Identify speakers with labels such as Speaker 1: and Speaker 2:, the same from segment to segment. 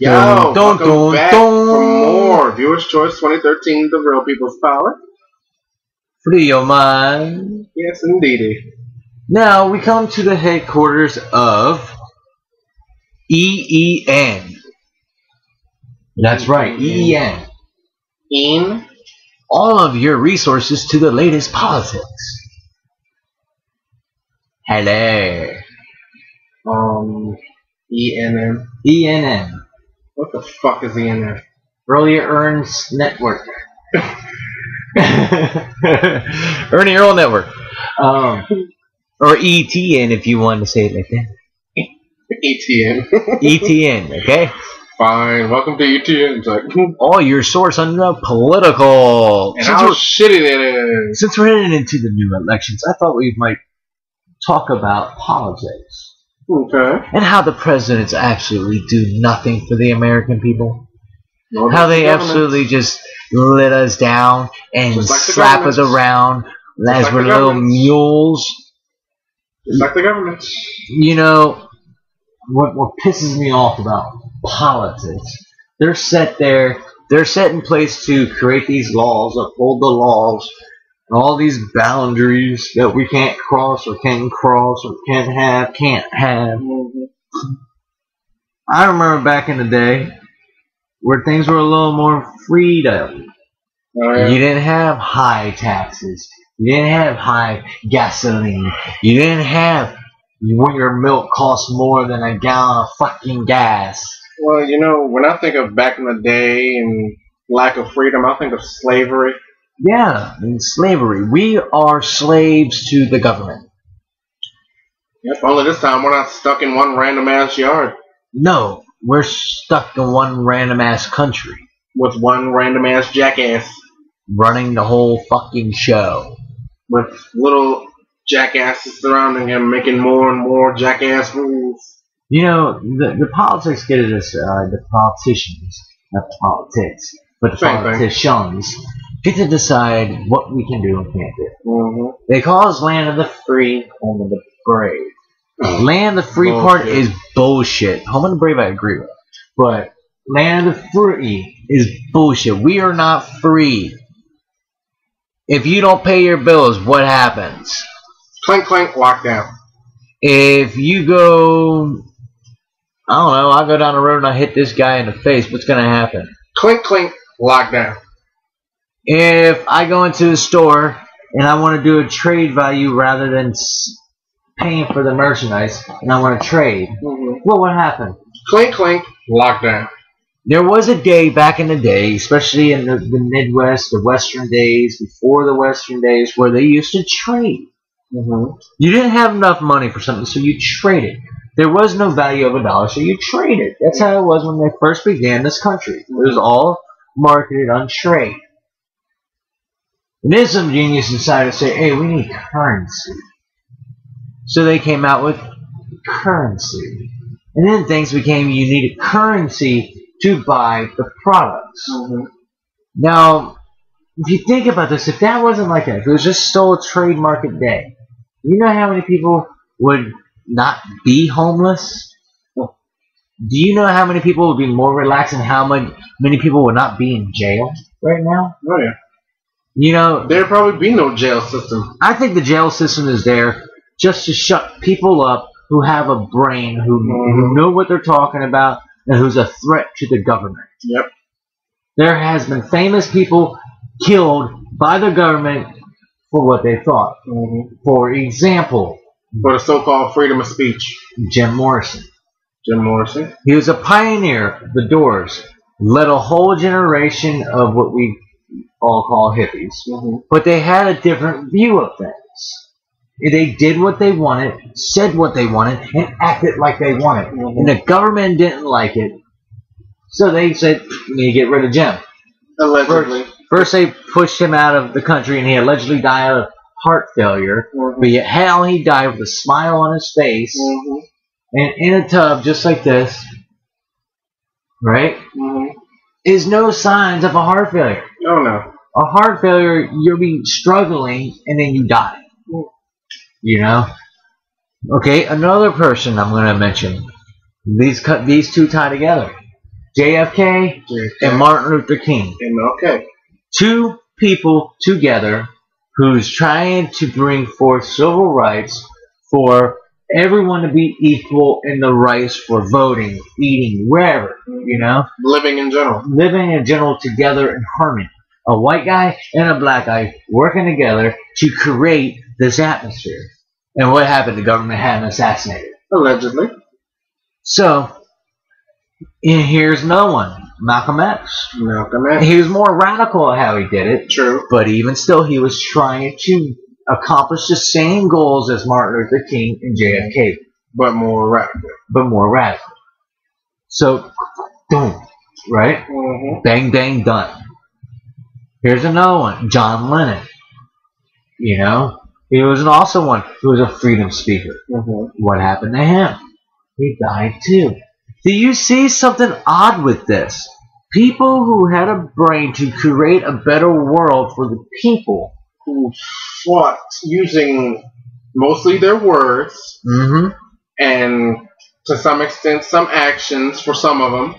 Speaker 1: Yo, welcome back for more Viewers Choice 2013, The Real People's Power.
Speaker 2: Free your mind.
Speaker 1: Yes, indeedy.
Speaker 2: Now we come to the headquarters of EEN. That's right, EEN.
Speaker 1: In
Speaker 2: all of your resources to the latest politics. Hello.
Speaker 1: ENN.
Speaker 2: ENN.
Speaker 1: What the fuck is ENN?
Speaker 2: Earlier Earns Network. Ernie Earl Network. Or ETN if you want to say it like that.
Speaker 1: ETN.
Speaker 2: ETN, okay?
Speaker 1: Fine. Welcome to ETN.
Speaker 2: All your source on the political.
Speaker 1: And how shitty that is.
Speaker 2: Since we're heading into the new elections, I thought we might talk about politics.
Speaker 1: Okay.
Speaker 2: And how the presidents absolutely do nothing for the American people.
Speaker 1: No,
Speaker 2: how they absolutely just let us down and like slap us around as like we're little mules.
Speaker 1: Just like the government.
Speaker 2: You know, what pisses me off about politics, they're set in place to create these laws, uphold the laws, and all these boundaries that we can't cross or can't have. Mm-hmm. I remember back in the day where things were a little more freedom. Oh, yeah. You didn't have high taxes. You didn't have high gasoline. You didn't have when your milk cost more than a gallon of fucking gas.
Speaker 1: Well, you know, when I think of back in the day and lack of freedom, I think of slavery.
Speaker 2: Yeah, in slavery. We are slaves to the government.
Speaker 1: Yep, only this time we're not stuck in one random ass yard.
Speaker 2: No, we're stuck in one random ass country.
Speaker 1: With one random ass jackass.
Speaker 2: Running the whole fucking show.
Speaker 1: With little jackasses surrounding him, making more and more jackass rules.
Speaker 2: You know, the politics get at us, the politicians, not politics, but the politicians get to decide what we can do and can't do. Mm-hmm. They call us land of the free, home of the brave. Land of the free part is bullshit. Home of the brave I agree with. But land of the free is bullshit. We are not free. If you don't pay your bills, what happens?
Speaker 1: Clink, clink, lockdown.
Speaker 2: If you go, I don't know, I go down the road and I hit this guy in the face, what's going to happen?
Speaker 1: Clink, clink, lockdown.
Speaker 2: If I go into the store and I want to do a trade value rather than paying for the merchandise and I want to trade, what would happen?
Speaker 1: Clink, clink, lockdown.
Speaker 2: There was a day back in the day, especially in the Midwest, the Western days, before the Western days, where they used to trade. You didn't have enough money for something, so you traded. There was no value of a dollar, so you traded. That's how it was when they first began this country. It was all marketed on trade. And then some genius decided to say, hey, we need currency. So they came out with currency. And then things became, you needed currency to buy the products. Now, if you think about this, if that wasn't like that, if it was just still a trade market day, you know how many people would not be homeless? Do you know how many people would be more relaxed and how many people would not be in jail right now?
Speaker 1: Oh, yeah.
Speaker 2: You know,
Speaker 1: there'd probably be no jail system.
Speaker 2: I think the jail system is there just to shut people up who have a brain, who know what they're talking about, and who's a threat to the government.
Speaker 1: Yep.
Speaker 2: There has been famous people killed by the government for what they thought. For example,
Speaker 1: for the so-called freedom of speech.
Speaker 2: Jim Morrison.
Speaker 1: Jim Morrison.
Speaker 2: He was a pioneer, the Doors. Led a whole generation of what we all call hippies. But they had a different view of things. They did what they wanted, said what they wanted, and acted like they wanted. And the government didn't like it. So they said, we need to get rid of Jim.
Speaker 1: Allegedly.
Speaker 2: First they pushed him out of the country and he allegedly died of heart failure. But yet hell, he died with a smile on his face. And in a tub just like this. Right? Is no signs of a heart failure.
Speaker 1: Oh no.
Speaker 2: A heart failure, you'll be struggling and then you die. You know? Okay, another person I'm going to mention. These two tie together. JFK and Martin Luther King.
Speaker 1: MLK.
Speaker 2: Two people together who's trying to bring forth civil rights for everyone to be equal in the rights for voting, eating, wherever,
Speaker 1: living in general
Speaker 2: together in harmony. A white guy and a black guy working together to create this atmosphere. And what happened? The government had him assassinated.
Speaker 1: Allegedly.
Speaker 2: So, and here's no one. Malcolm X. He was more radical at how he did it.
Speaker 1: True.
Speaker 2: But even still, he was trying to accomplish the same goals as Martin Luther King and JFK.
Speaker 1: But more radical.
Speaker 2: So, boom. Right?
Speaker 1: Mm-hmm.
Speaker 2: Bang, bang, done. Here's another one. John Lennon. He was also one who was a freedom speaker.
Speaker 1: Mm-hmm.
Speaker 2: What happened to him? He died too. Do you see something odd with this? People who had a brain to create a better world for the people,
Speaker 1: who fought using mostly their words and to some extent some actions for some of them,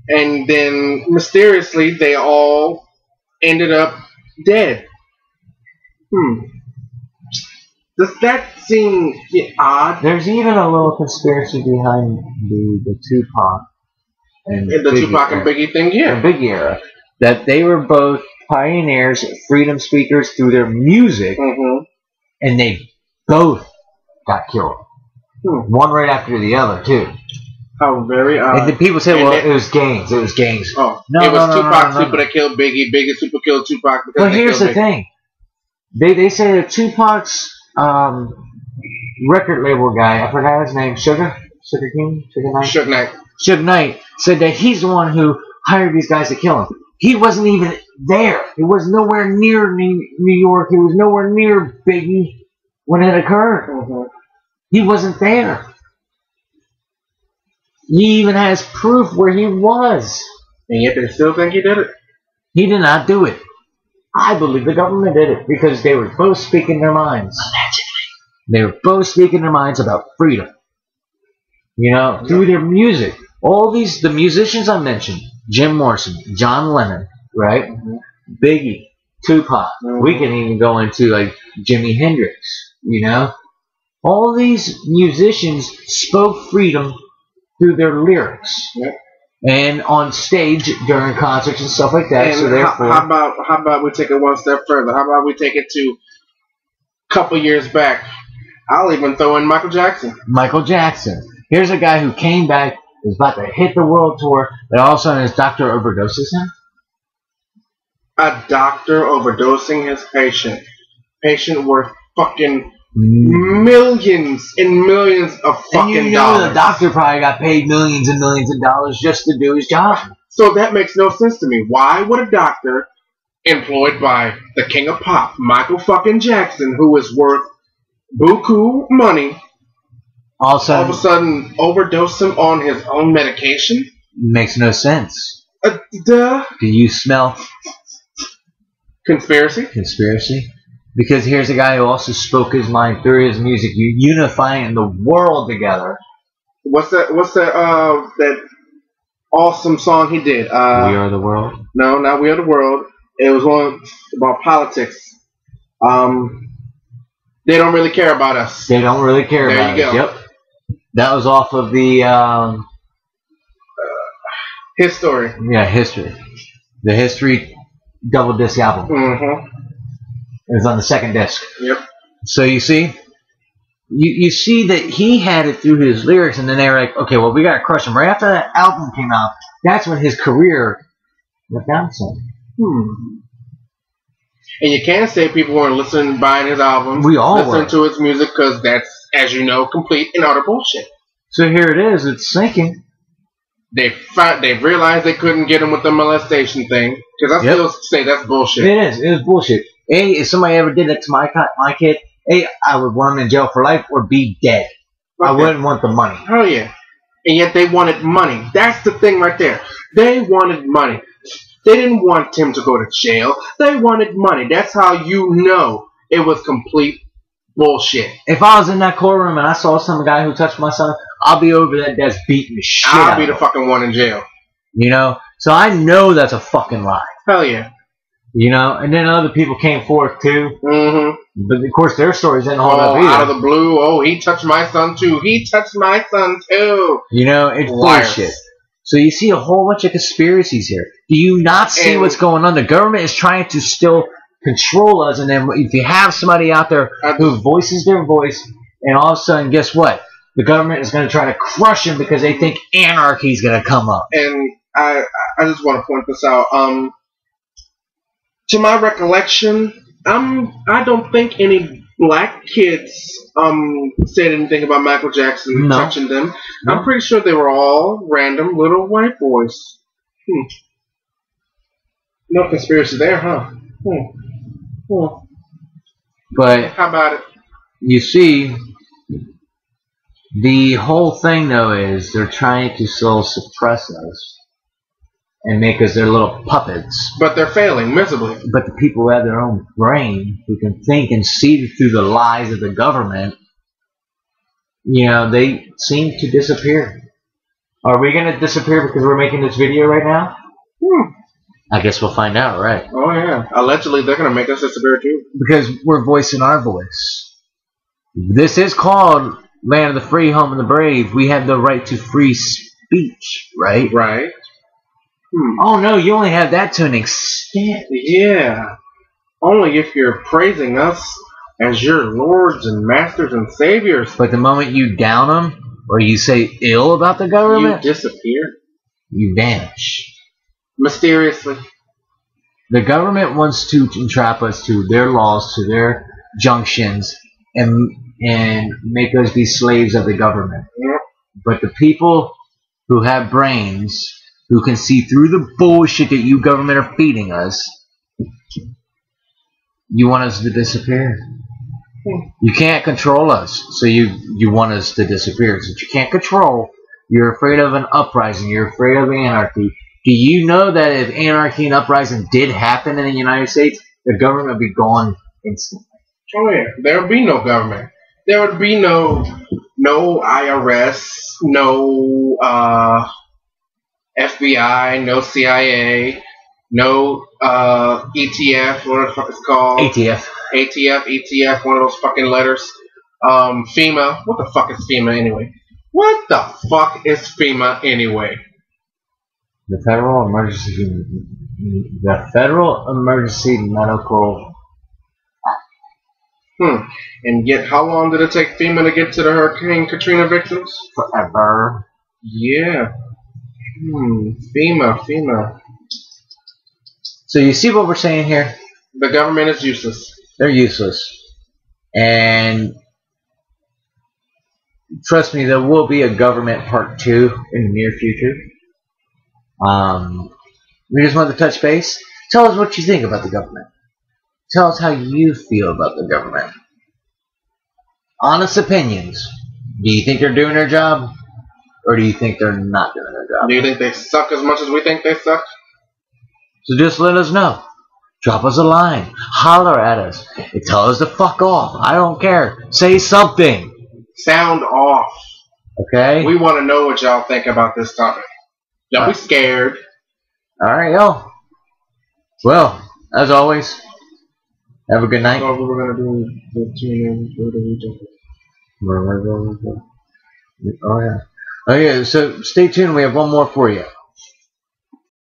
Speaker 1: and then mysteriously they all ended up dead. Does that seem odd?
Speaker 2: There's even a little conspiracy behind the Tupac and
Speaker 1: the Tupac and Biggie thing,
Speaker 2: the Biggie era, that they were both pioneers, freedom speakers through their music, and they both got killed. One right after the other, too.
Speaker 1: How very odd.
Speaker 2: And the people say, well, it was gangs. It was gangs.
Speaker 1: Oh, no, it was Tupac's people that killed Biggie. Biggie's people killed Tupac because
Speaker 2: But here's the thing. They say that Tupac's record label guy, I forgot his name, Suge Knight, said that he's the one who hired these guys to kill him. He wasn't even there. He was nowhere near New York. He was nowhere near Biggie when it occurred. He wasn't there. He even has proof where he was.
Speaker 1: And yet they still think he did it?
Speaker 2: He did not do it. I believe the government did it because they were both speaking their minds. Allegedly. They were both speaking their minds about freedom. Through their music. All the musicians I mentioned, Jim Morrison, John Lennon, right? Biggie, Tupac. We can even go into like Jimi Hendrix, All these musicians spoke freedom through their lyrics. And on stage during concerts and stuff like that.
Speaker 1: And
Speaker 2: so therefore,
Speaker 1: how about we take it one step further? How about we take it to a couple years back? I'll even throw in Michael Jackson.
Speaker 2: Michael Jackson. Here's a guy who came back, was about to hit the world tour, and all of a sudden his doctor overdoses him.
Speaker 1: A doctor overdosing his patient. Patient worth fucking millions and millions of fucking dollars.
Speaker 2: The doctor probably got paid millions and millions of dollars just to do his job.
Speaker 1: So that makes no sense to me. Why would a doctor employed by the king of pop, Michael fucking Jackson, who is worth buku money, all of a sudden overdose him on his own medication?
Speaker 2: Makes no sense.
Speaker 1: Duh.
Speaker 2: Do you smell
Speaker 1: conspiracy?
Speaker 2: Because here's a guy who also spoke his mind through his music, unifying the world together.
Speaker 1: What's that awesome song he did? We
Speaker 2: Are the World?
Speaker 1: No, not We Are the World. It was one about politics. They don't really care about us.
Speaker 2: They don't really care about us.
Speaker 1: There you go.
Speaker 2: Yep. That was off of the
Speaker 1: His Story.
Speaker 2: Yeah, History. The History double disc album. It was on the second disc.
Speaker 1: Yep.
Speaker 2: So you see, you see that he had it through his lyrics, and then they were like, okay, well, we got to crush him. Right after that album came out, that's when his career went down some.
Speaker 1: And you can't say people weren't listening, buying his albums, listening to his music, because that's, as you know, complete and utter bullshit.
Speaker 2: So here it is. It's sinking.
Speaker 1: They realized they couldn't get him with the molestation thing, because I still say that's bullshit.
Speaker 2: It is. It is bullshit. A, if somebody ever did that to my kid, A, I would want him in jail for life or be dead. Okay. I wouldn't want the money.
Speaker 1: Hell yeah. And yet they wanted money. That's the thing right there. They wanted money. They didn't want him to go to jail. They wanted money. That's how you know it was complete bullshit.
Speaker 2: If I was in that courtroom and I saw some guy who touched my son, I'll be over that desk beating the shit out of him.
Speaker 1: I'll be the fucking one in jail.
Speaker 2: You know? So I know that's a fucking lie.
Speaker 1: Hell yeah.
Speaker 2: You know? And then other people came forth too.
Speaker 1: Mm-hmm.
Speaker 2: But of course their stories didn't hold up either.
Speaker 1: Out of the blue, oh, he touched my son too. He touched my son too.
Speaker 2: You know, it's bullshit. So you see a whole bunch of conspiracies here. Do you not see what's going on? The government is trying to still control us, and then if you have somebody out there who voices their voice, and all of a sudden, guess what? The government is going to try to crush them because they think anarchy is going to come up.
Speaker 1: And I just want to point this out. To my recollection, I don't think any black kids said anything about Michael Jackson touching them. No. I'm pretty sure they were all random little white boys. No conspiracy there, huh?
Speaker 2: But
Speaker 1: how about it?
Speaker 2: You see, the whole thing though is they're trying to still suppress us and make us their little puppets.
Speaker 1: But they're failing miserably.
Speaker 2: But the people who have their own brain, who can think and see through the lies of the government, you know, they seem to disappear. Are we going to disappear because we're making this video right now? I guess we'll find out, right?
Speaker 1: Oh, yeah. Allegedly, they're going to make us disappear, too.
Speaker 2: Because we're voicing our voice. This is called Land of the Free, Home of the Brave. We have the right to free speech, right?
Speaker 1: Right.
Speaker 2: Oh, no, you only have that to an extent.
Speaker 1: Yeah. Only if you're praising us as your lords and masters and saviors.
Speaker 2: But the moment you down them, or you say ill about the government,
Speaker 1: you disappear.
Speaker 2: You vanish.
Speaker 1: Mysteriously.
Speaker 2: The government wants to entrap us to their laws, to their junctions, and make us be slaves of the government.
Speaker 1: Yep.
Speaker 2: But the people who have brains, who can see through the bullshit that you government are feeding us, you want us to disappear. You can't control us, so you want us to disappear. Since you can't control, you're afraid of an uprising, you're afraid of anarchy. Do you know that if anarchy and uprising did happen in the United States, the government would be gone instantly?
Speaker 1: Oh yeah, there would be no government. There would be no IRS, no FBI, no CIA, no ETF, what the fuck it's called? ATF, one of those fucking letters. FEMA, what the fuck is FEMA anyway? What the fuck is FEMA anyway?
Speaker 2: The Federal Emergency Medical.
Speaker 1: And yet, how long did it take FEMA to get to the Hurricane Katrina victims?
Speaker 2: Forever.
Speaker 1: Yeah. FEMA.
Speaker 2: So you see what we're saying here?
Speaker 1: The government is useless.
Speaker 2: They're useless. And trust me, there will be a government part 2 in the near future. We just want to touch base. Tell us what you think about the government. Tell us how you feel about the government. Honest opinions. Do you think they're doing their job? Or do you think they're not doing their job?
Speaker 1: Do you think they suck as much as we think they suck?
Speaker 2: So just let us know. Drop us a line. Holler at us. And tell us to fuck off. I don't care. Say something.
Speaker 1: Sound off.
Speaker 2: Okay?
Speaker 1: We want to know what y'all think about this topic. Don't be scared.
Speaker 2: Alright, y'all. Well, as always, have a good night.
Speaker 1: So we're going to do the tune-in for the weekend.
Speaker 2: Oh, yeah. So stay tuned. We have one more for you.